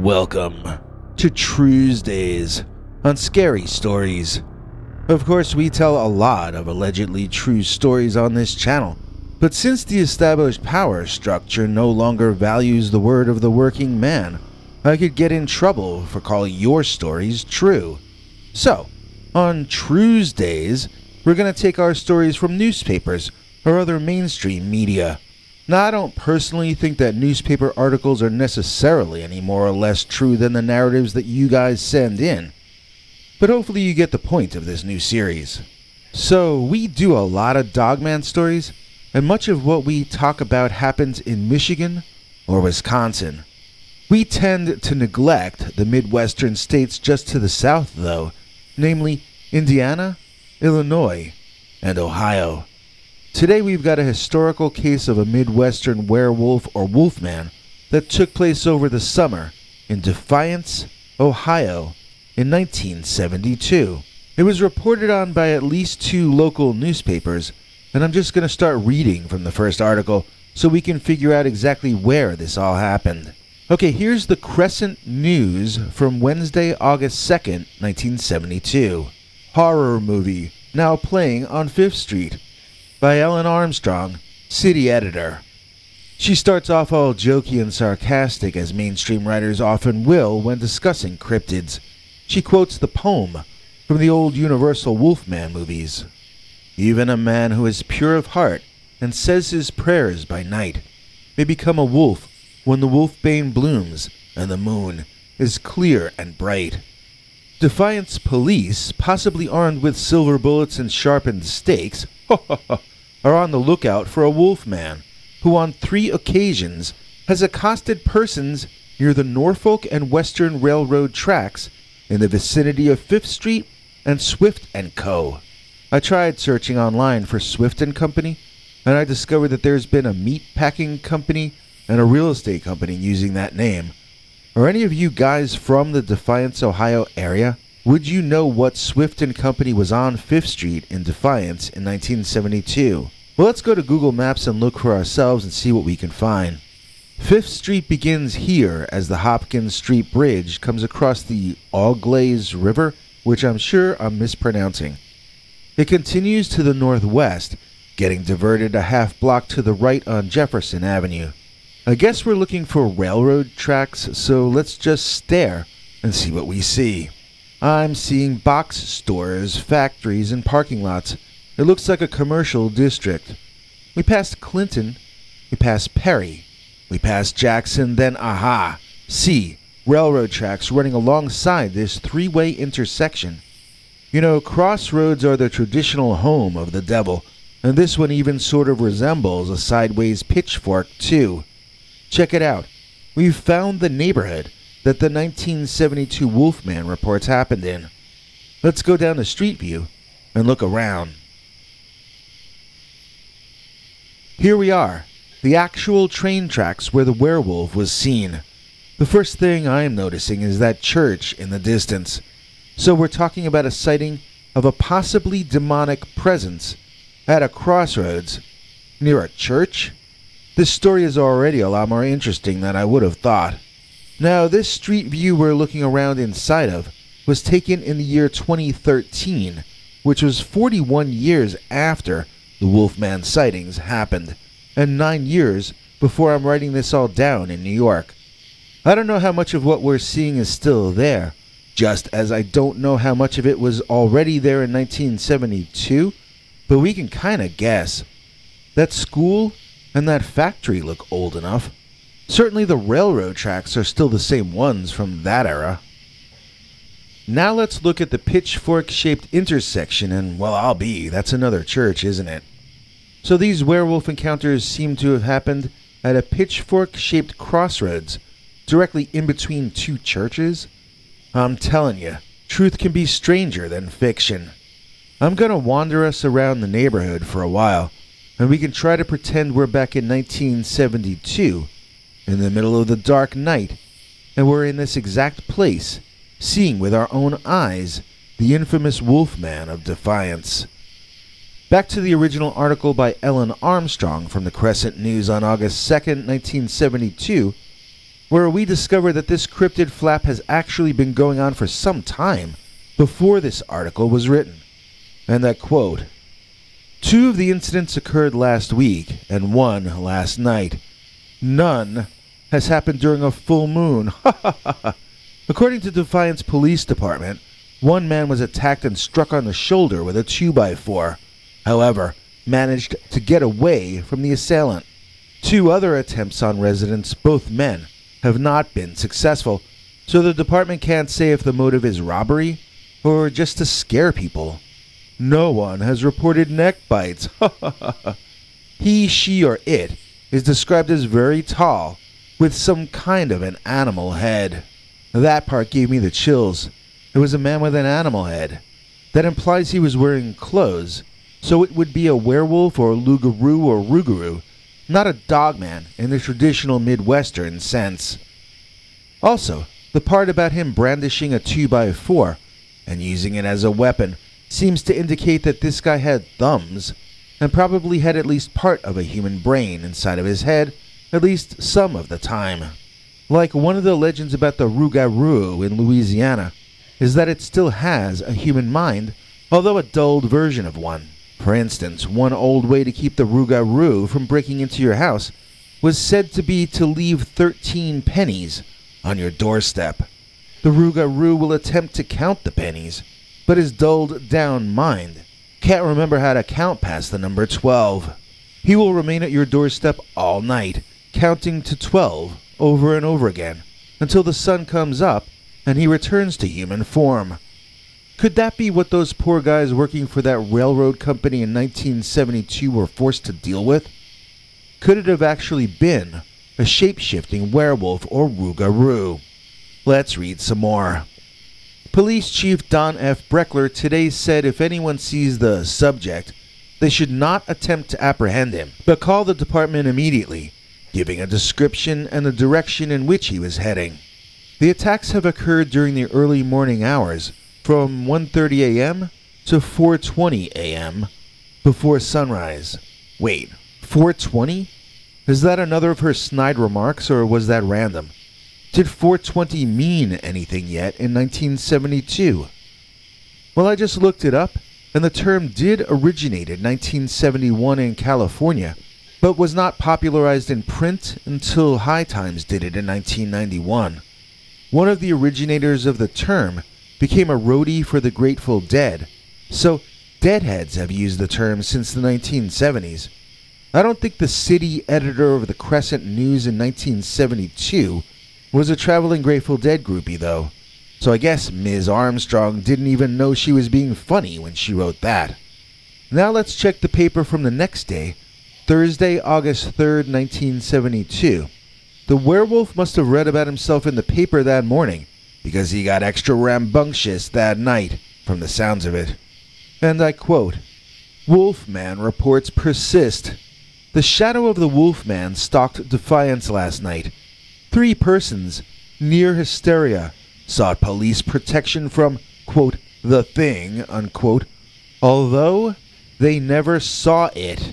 Welcome to Tuesdays on Scary Stories. Of course, we tell a lot of allegedly true stories on this channel, but since the established power structure no longer values the word of the working man, I could get in trouble for calling your stories true. So, on Tuesdays, we're going to take our stories from newspapers or other mainstream media. Now, I don't personally think that newspaper articles are necessarily any more or less true than the narratives that you guys send in, but hopefully you get the point of this new series. So, we do a lot of dogman stories, and much of what we talk about happens in Michigan or Wisconsin. We tend to neglect the Midwestern states just to the south, though, namely Indiana, Illinois, and Ohio. Today we've got a historical case of a Midwestern werewolf or wolfman that took place over the summer in Defiance, Ohio in 1972. It was reported on by at least 2 local newspapers, and I'm just going to start reading from the first article so we can figure out exactly where this all happened. Okay, here's the Crescent News from Wednesday, August 2nd, 1972. Horror movie now playing on 5th Street. By Ellen Armstrong, city editor. She starts off all jokey and sarcastic, as mainstream writers often will when discussing cryptids. She quotes the poem from the old Universal Wolfman movies. Even a man who is pure of heart and says his prayers by night may become a wolf when the wolfbane blooms and the moon is clear and bright. Defiance police, possibly armed with silver bullets and sharpened stakes, are on the lookout for a wolfman who on 3 occasions has accosted persons near the Norfolk and Western Railroad tracks in the vicinity of 5th Street and Swift & Co. I tried searching online for Swift & Company, and I discovered that there's been a meat packing company and a real estate company using that name. Are any of you guys from the Defiance, Ohio area? Would you know what Swift & Company was on 5th Street in Defiance in 1972? Well, let's go to Google Maps and look for ourselves and see what we can find. 5th Street begins here as the Hopkins Street Bridge comes across the Auglaize River, which I'm sure I'm mispronouncing. It continues to the northwest, getting diverted a half block to the right on Jefferson Avenue. I guess we're looking for railroad tracks, so let's just stare and see what we see. I'm seeing box stores, factories, and parking lots. It looks like a commercial district. We passed Clinton, we passed Perry, we passed Jackson, then see, railroad tracks running alongside this 3-way intersection. You know, crossroads are the traditional home of the devil, and this one even sort of resembles a sideways pitchfork, too. Check it out. We've found the neighborhood that the 1972 Wolfman reports happened in. Let's go down to Street View and look around. Here we are, the actual train tracks where the werewolf was seen. The first thing I'm noticing is that church in the distance. So we're talking about a sighting of a possibly demonic presence at a crossroads near a church? This story is already a lot more interesting than I would have thought. Now, this street view we're looking around inside of was taken in the year 2013, which was 41 years after the Wolfman sightings happened, and 9 years before I'm writing this all down in New York. I don't know how much of what we're seeing is still there, just as I don't know how much of it was already there in 1972, but we can kinda guess. That school and that factory look old enough. Certainly the railroad tracks are still the same ones from that era. Now let's look at the pitchfork-shaped intersection, and well, that's another church, isn't it? So these werewolf encounters seem to have happened at a pitchfork-shaped crossroads, directly in between 2 churches. I'm telling you, truth can be stranger than fiction. I'm gonna wander us around the neighborhood for a while, and we can try to pretend we're back in 1972, in the middle of the dark night, and we're in this exact place, seeing with our own eyes the infamous Wolfman of Defiance. Back to the original article by Ellen Armstrong from the Crescent News on August 2nd, 1972, where we discover that this cryptid flap has actually been going on for some time before this article was written. And I quote, "Two of the incidents occurred last week and one last night. None has happened during a full moon." According to Defiance Police Department, one man was attacked and struck on the shoulder with a 2x4. However, managed to get away from the assailant. Two other attempts on residents, both men, have not been successful, so the department can't say if the motive is robbery or just to scare people. No one has reported neck bites. He, she, or it is described as very tall, with some kind of an animal head. That part gave me the chills. It was a man with an animal head. That implies he was wearing clothes, so it would be a werewolf or lugaroo or rougarou, not a dogman in the traditional Midwestern sense. Also, the part about him brandishing a 2x4 and using it as a weapon seems to indicate that this guy had thumbs and probably had at least part of a human brain inside of his head, at least some of the time. Like one of the legends about the rougarou in Louisiana is that it still has a human mind, although a dulled version of one. For instance, one old way to keep the rougarou from breaking into your house was said to be to leave 13 pennies on your doorstep. The rougarou will attempt to count the pennies, but his dulled down mind can't remember how to count past the number 12. He will remain at your doorstep all night, counting to 12 over and over again, until the sun comes up and he returns to human form. Could that be what those poor guys working for that railroad company in 1972 were forced to deal with? Could it have actually been a shape-shifting werewolf or rougarou? Let's read some more. Police Chief Don F. Breckler today said if anyone sees the subject, they should not attempt to apprehend him, but call the department immediately, giving a description and the direction in which he was heading. The attacks have occurred during the early morning hours, from 1:30 a.m. to 4:20 a.m. before sunrise. Wait, 4:20? Is that another of her snide remarks, or was that random? Did 4:20 mean anything yet in 1972? Well, I just looked it up, and the term did originate in 1971 in California, but was not popularized in print until High Times did it in 1991. One of the originators of the term became a roadie for the Grateful Dead, so Deadheads have used the term since the 1970s. I don't think the city editor of the Crescent News in 1972 was a traveling Grateful Dead groupie, though, so I guess Ms. Armstrong didn't even know she was being funny when she wrote that. Now let's check the paper from the next day, Thursday, August 3rd, 1972. The werewolf must have read about himself in the paper that morning, because he got extra rambunctious that night, from the sounds of it. And I quote, "Wolfman reports persist. The shadow of the wolfman stalked Defiance last night. 3 persons, near hysteria, sought police protection from, quote, the thing, unquote, although they never saw it."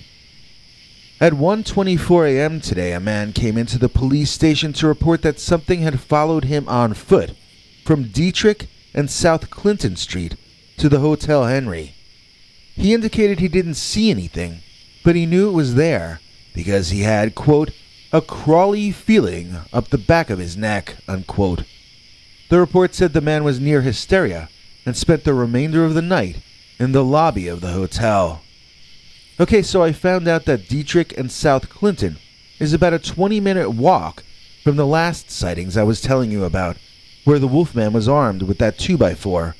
At 1:24 a.m. today, a man came into the police station to report that something had followed him on foot from Dietrich and South Clinton Street to the Hotel Henry. He indicated he didn't see anything, but he knew it was there because he had, quote, a crawly feeling up the back of his neck, unquote. The report said the man was near hysteria and spent the remainder of the night in the lobby of the hotel. Okay, so I found out that Dietrich and South Clinton is about a 20-minute walk from the last sightings I was telling you about, where the Wolfman was armed with that 2x4.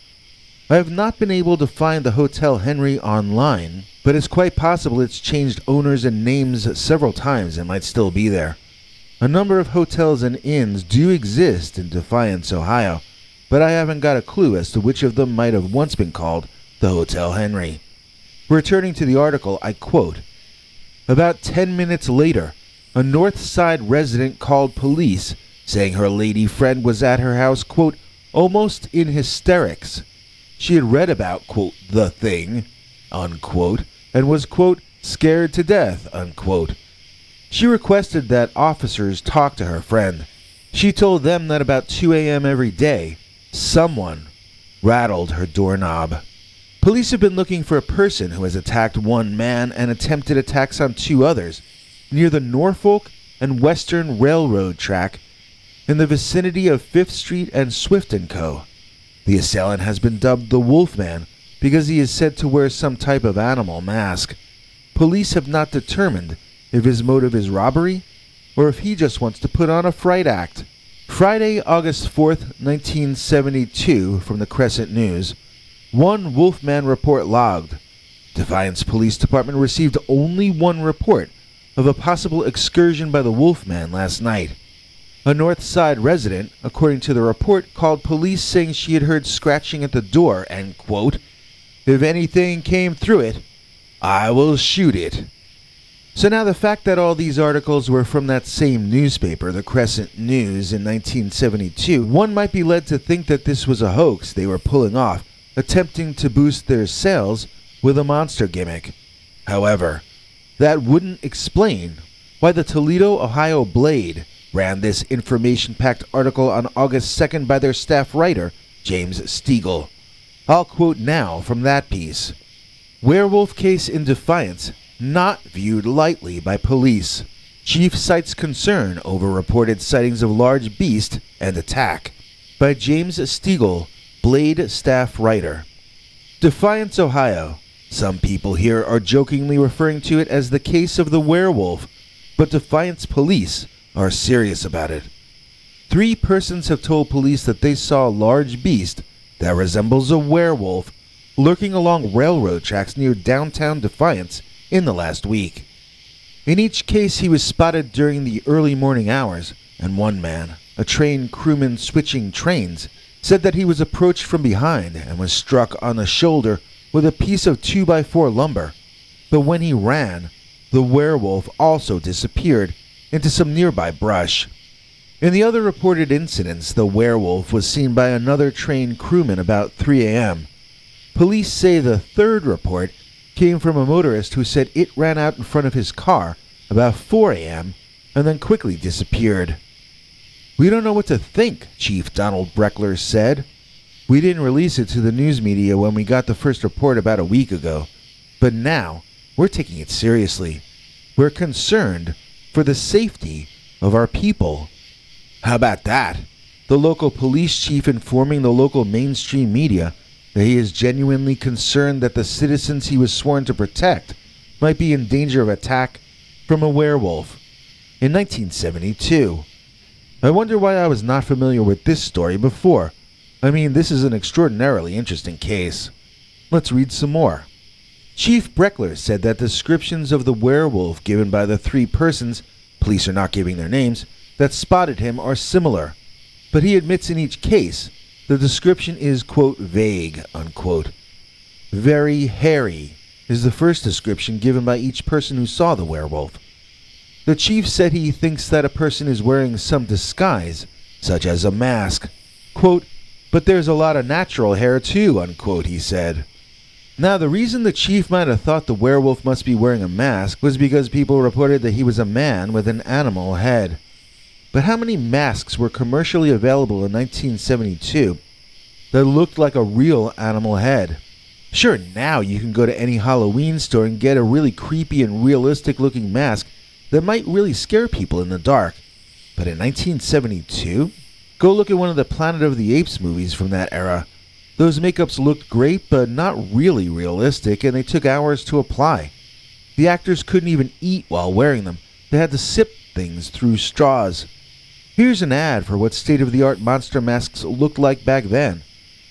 I have not been able to find the Hotel Henry online, but it's quite possible it's changed owners and names several times and might still be there. A number of hotels and inns do exist in Defiance, Ohio, but I haven't got a clue as to which of them might have once been called the Hotel Henry. Returning to the article, I quote, "About 10 minutes later, a North Side resident called police, saying her lady friend was at her house, quote, almost in hysterics. She had read about, quote, the thing, unquote, and was, quote, scared to death, unquote. She requested that officers talk to her friend. She told them that about 2 a.m. every day, someone rattled her doorknob. Police have been looking for a person who has attacked one man and attempted attacks on 2 others near the Norfolk and Western Railroad track in the vicinity of 5th Street and Swift & Co. The assailant has been dubbed the Wolfman because he is said to wear some type of animal mask. Police have not determined if his motive is robbery or if he just wants to put on a fright act. Friday, August 4th, 1972, from the Crescent News. 1 Wolfman report logged. Defiance Police Department received only 1 report of a possible excursion by the Wolfman last night. A North Side resident, according to the report, called police saying she had heard scratching at the door and, quote, "If anything came through it, I will shoot it." So now the fact that all these articles were from that same newspaper, the Crescent News, in 1972, one might be led to think that this was a hoax they were pulling off, attempting to boost their sales with a monster gimmick. However, that wouldn't explain why the Toledo, Ohio Blade ran this information-packed article on August 2nd by their staff writer, James Stiegel. I'll quote now from that piece. Werewolf case in Defiance, not viewed lightly by police. Chief cites concern over reported sightings of large beast and attack. By James Stiegel, Blade staff writer. Defiance, Ohio. Some people here are jokingly referring to it as the case of the werewolf, but Defiance police are serious about it. 3 persons have told police that they saw a large beast that resembles a werewolf lurking along railroad tracks near downtown Defiance in the last week. In each case, he was spotted during the early morning hours, and one man, a train crewman switching trains, said that he was approached from behind and was struck on the shoulder with a piece of 2x4 lumber. But when he ran, the werewolf also disappeared into some nearby brush. In the other reported incidents, the werewolf was seen by another train crewman about 3 a.m. Police say the third report came from a motorist who said it ran out in front of his car about 4 a.m. and then quickly disappeared. "We don't know what to think," Chief Donald Breckler said. "We didn't release it to the news media when we got the first report about a week ago, but now we're taking it seriously. We're concerned for the safety of our people." How about that? The local police chief informing the local mainstream media that he is genuinely concerned that the citizens he was sworn to protect might be in danger of attack from a werewolf. In 1972. I wonder why I was not familiar with this story before. I mean, this is an extraordinarily interesting case. Let's read some more. Chief Breckler said that descriptions of the werewolf given by the 3 persons, police are not giving their names, that spotted him are similar. But he admits in each case, the description is, quote, vague, unquote. Very hairy is the first description given by each person who saw the werewolf. The chief said he thinks that a person is wearing some disguise, such as a mask. Quote, "But there's a lot of natural hair too," unquote, he said. Now, the reason the chief might have thought the werewolf must be wearing a mask was because people reported that he was a man with an animal head. But how many masks were commercially available in 1972 that looked like a real animal head? Sure, now you can go to any Halloween store and get a really creepy and realistic looking mask that might really scare people in the dark. But in 1972? Go look at one of the Planet of the Apes movies from that era. Those makeups looked great, but not really realistic, and they took hours to apply. The actors couldn't even eat while wearing them. They had to sip things through straws. Here's an ad for what state-of-the-art monster masks looked like back then.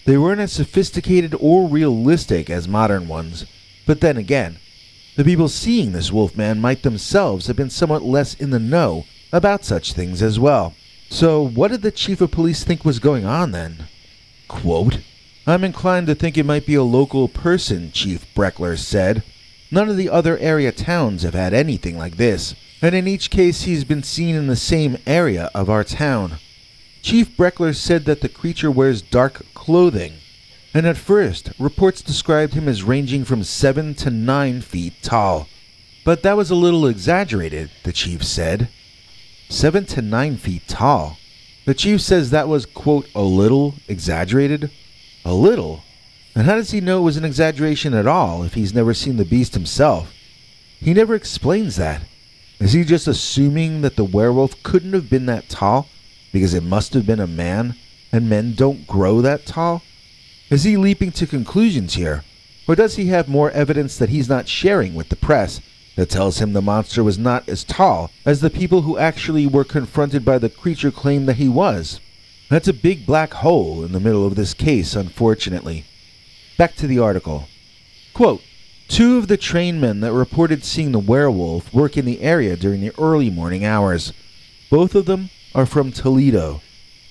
They weren't as sophisticated or realistic as modern ones. But then again, the people seeing this Wolfman might themselves have been somewhat less in the know about such things as well. So what did the chief of police think was going on then? Quote, "I'm inclined to think it might be a local person," Chief Breckler said. "None of the other area towns have had anything like this, and in each case he's been seen in the same area of our town." Chief Breckler said that the creature wears dark clothing, and at first reports described him as ranging from 7 to 9 feet tall. But that was a little exaggerated, the chief said. 7 to 9 feet tall. The chief says that was, quote, a little exaggerated. A little? And how does he know it was an exaggeration at all if he's never seen the beast himself? He never explains that. Is he just assuming that the werewolf couldn't have been that tall because it must have been a man, and men don't grow that tall? Is he leaping to conclusions here? Or does he have more evidence that he's not sharing with the press that tells him the monster was not as tall as the people who actually were confronted by the creature claimed that he was? That's a big black hole in the middle of this case, unfortunately. Back to the article. Quote, 2 of the trainmen that reported seeing the werewolf work in the area during the early morning hours. Both of them are from Toledo.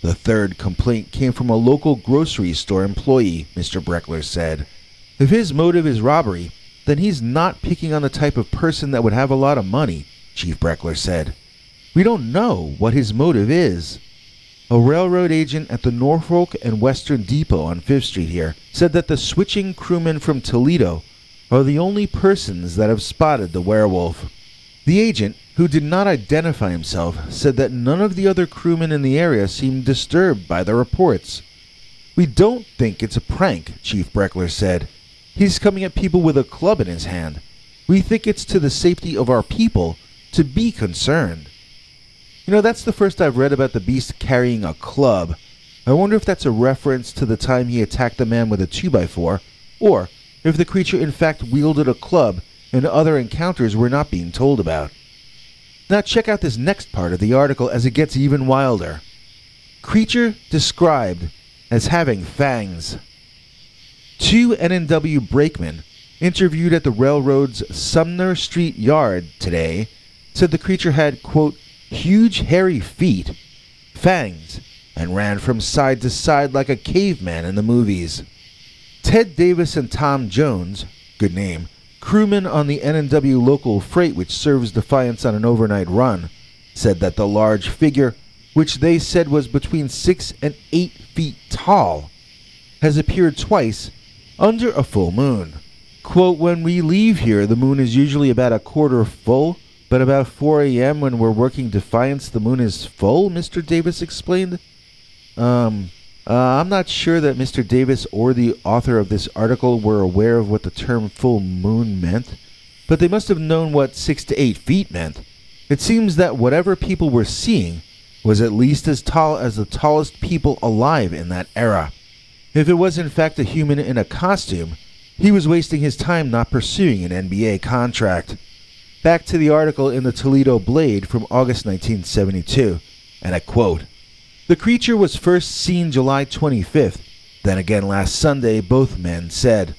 The 3rd complaint came from a local grocery store employee, Mr. Breckler said. If his motive is robbery, then he's not picking on the type of person that would have a lot of money, Chief Breckler said. We don't know what his motive is. A railroad agent at the Norfolk and Western Depot on 5th Street here said that the switching crewmen from Toledo are the only persons that have spotted the werewolf. The agent, who did not identify himself, said that none of the other crewmen in the area seemed disturbed by the reports. We don't think it's a prank, Chief Breckler said. He's coming at people with a club in his hand. We think it's to the safety of our people to be concerned. You know, that's the first I've read about the beast carrying a club. I wonder if that's a reference to the time he attacked the man with a 2x4, or if the creature in fact wielded a club and other encounters we're not being told about. Now check out this next part of the article as it gets even wilder. Creature described as having fangs. 2 N&W brakemen interviewed at the railroad's Sumner Street yard today said the creature had, quote, huge hairy feet, fangs, and ran from side to side like a caveman in the movies. Ted Davis and Tom Jones, good name, crewmen on the N&W local freight which serves Defiance on an overnight run, said that the large figure, which they said was between 6 and 8 feet tall, has appeared twice under a full moon. Quote, when we leave here, the moon is usually about a quarter full, but about 4 a.m. when we're working Defiance, the moon is full, Mr. Davis explained. I'm not sure that Mr. Davis or the author of this article were aware of what the term full moon meant, but they must have known what 6 to 8 feet meant. It seems that whatever people were seeing was at least as tall as the tallest people alive in that era. If it was in fact a human in a costume, he was wasting his time not pursuing an NBA contract. Back to the article in the Toledo Blade from August 1972, and I quote, the creature was first seen July 25th, then again last Sunday, both men said.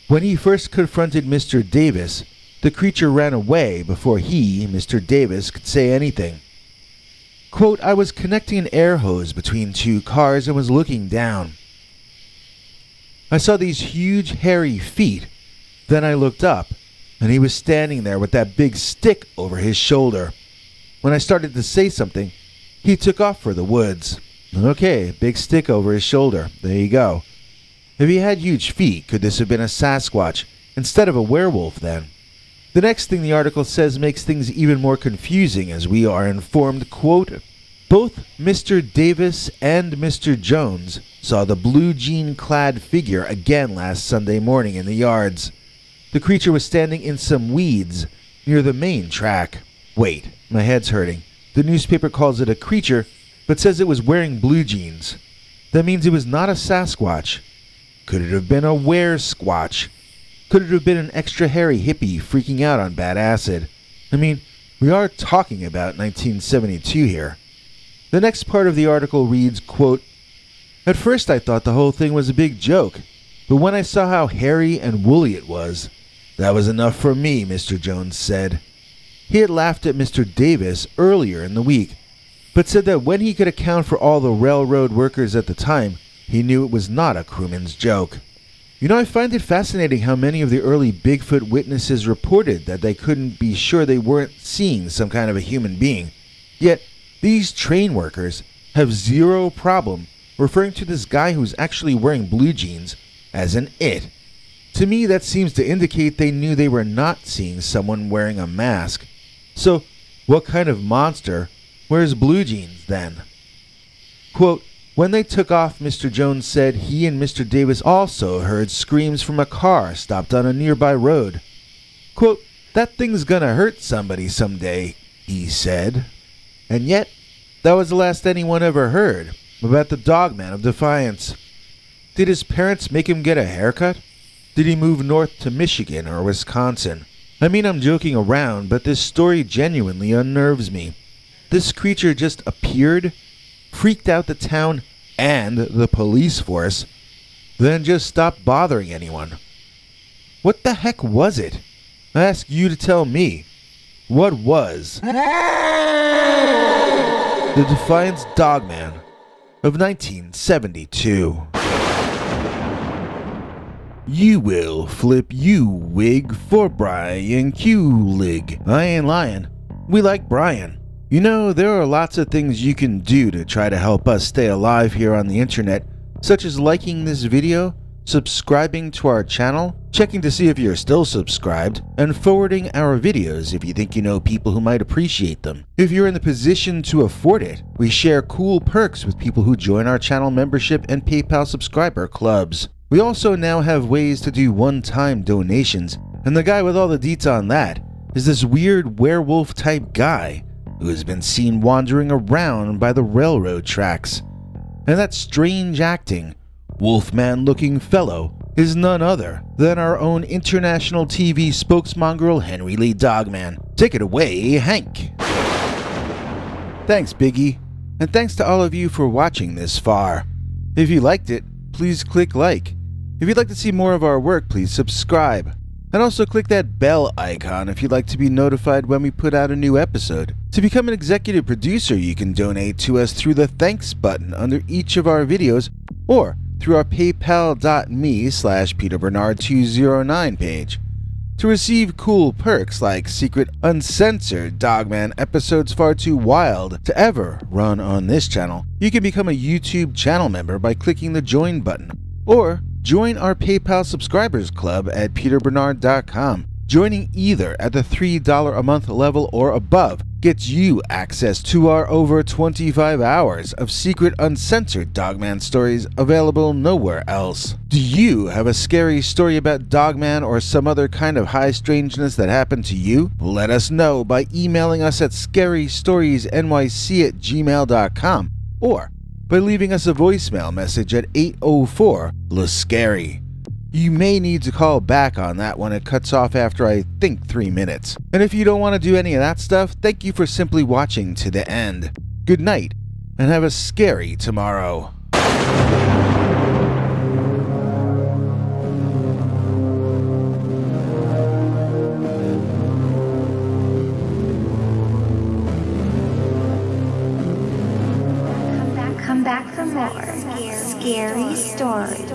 When he first confronted Mr. Davis, the creature ran away before he, Mr. Davis, could say anything. Quote, I was connecting an air hose between 2 cars and was looking down. I saw these huge hairy feet. Then I looked up, and he was standing there with that big stick over his shoulder. When I started to say something, he took off for the woods. Okay, big stick over his shoulder. There you go. If he had huge feet, could this have been a Sasquatch instead of a werewolf then? The next thing the article says makes things even more confusing as we are informed, quote, both Mr. Davis and Mr. Jones saw the blue jean-clad figure again last Sunday morning in the yards. The creature was standing in some weeds near the main track. Wait, my head's hurting. The newspaper calls it a creature, but says it was wearing blue jeans. That means it was not a Sasquatch. Could it have been a were-squatch? Could it have been an extra hairy hippie freaking out on bad acid? I mean, we are talking about 1972 here. The next part of the article reads, quote, at first I thought the whole thing was a big joke, but when I saw how hairy and woolly it was, that was enough for me, Mr. Jones said. He had laughed at Mr. Davis earlier in the week, but said that when he could account for all the railroad workers at the time, he knew it was not a crewman's joke. You know, I find it fascinating how many of the early Bigfoot witnesses reported that they couldn't be sure they weren't seeing some kind of a human being. Yet, these train workers have zero problem referring to this guy who's actually wearing blue jeans as an it. To me, that seems to indicate they knew they were not seeing someone wearing a mask. So, what kind of monster wears blue jeans then? Quote, when they took off, Mr. Jones said he and Mr. Davis also heard screams from a car stopped on a nearby road. Quote, that thing's gonna hurt somebody someday, he said. And yet, that was the last anyone ever heard about the dogman of Defiance. Did his parents make him get a haircut? Did he move north to Michigan or Wisconsin? I mean, I'm joking around, but this story genuinely unnerves me. This creature just appeared, freaked out the town and the police force, then just stopped bothering anyone. What the heck was it? I ask you to tell me. What was the Defiance Dogman of 1972? You will flip you wig for Brian Kulig. I ain't lying. We like Brian. You know, there are lots of things you can do to try to help us stay alive here on the internet, such as liking this video, subscribing to our channel, checking to see if you're still subscribed, and forwarding our videos if you think you know people who might appreciate them. If you're in the position to afford it, we share cool perks with people who join our channel membership and PayPal subscriber clubs. We also now have ways to do one-time donations, and the guy with all the deets on that is this weird werewolf type guy who has been seen wandering around by the railroad tracks. And that strange acting, wolfman looking fellow is none other than our own international TV spokesmongrel Henry Lee Dogman. Take it away, Hank. Thanks, Biggie, and thanks to all of you for watching this far. If you liked it, please click like. If you'd like to see more of our work, please subscribe. And also click that bell icon if you'd like to be notified when we put out a new episode. To become an executive producer, you can donate to us through the thanks button under each of our videos or through our paypal.me/PeterBernard209 page. To receive cool perks like secret uncensored Dogman episodes far too wild to ever run on this channel, you can become a YouTube channel member by clicking the join button, or join our PayPal subscribers club at peterbernard.com. Joining either at the $3 a month level or above gets you access to our over 25 hours of secret uncensored Dogman stories available nowhere else. Do you have a scary story about Dogman or some other kind of high strangeness that happened to you? Let us know by emailing us at scarystoriesnyc@gmail.com or by leaving us a voicemail message at 804-LA-SCARY. You may need to call back on that when it cuts off after I think 3 minutes. And if you don't want to do any of that stuff, thank you for simply watching to the end. Good night, and have a scary tomorrow. Come back for more scary stories.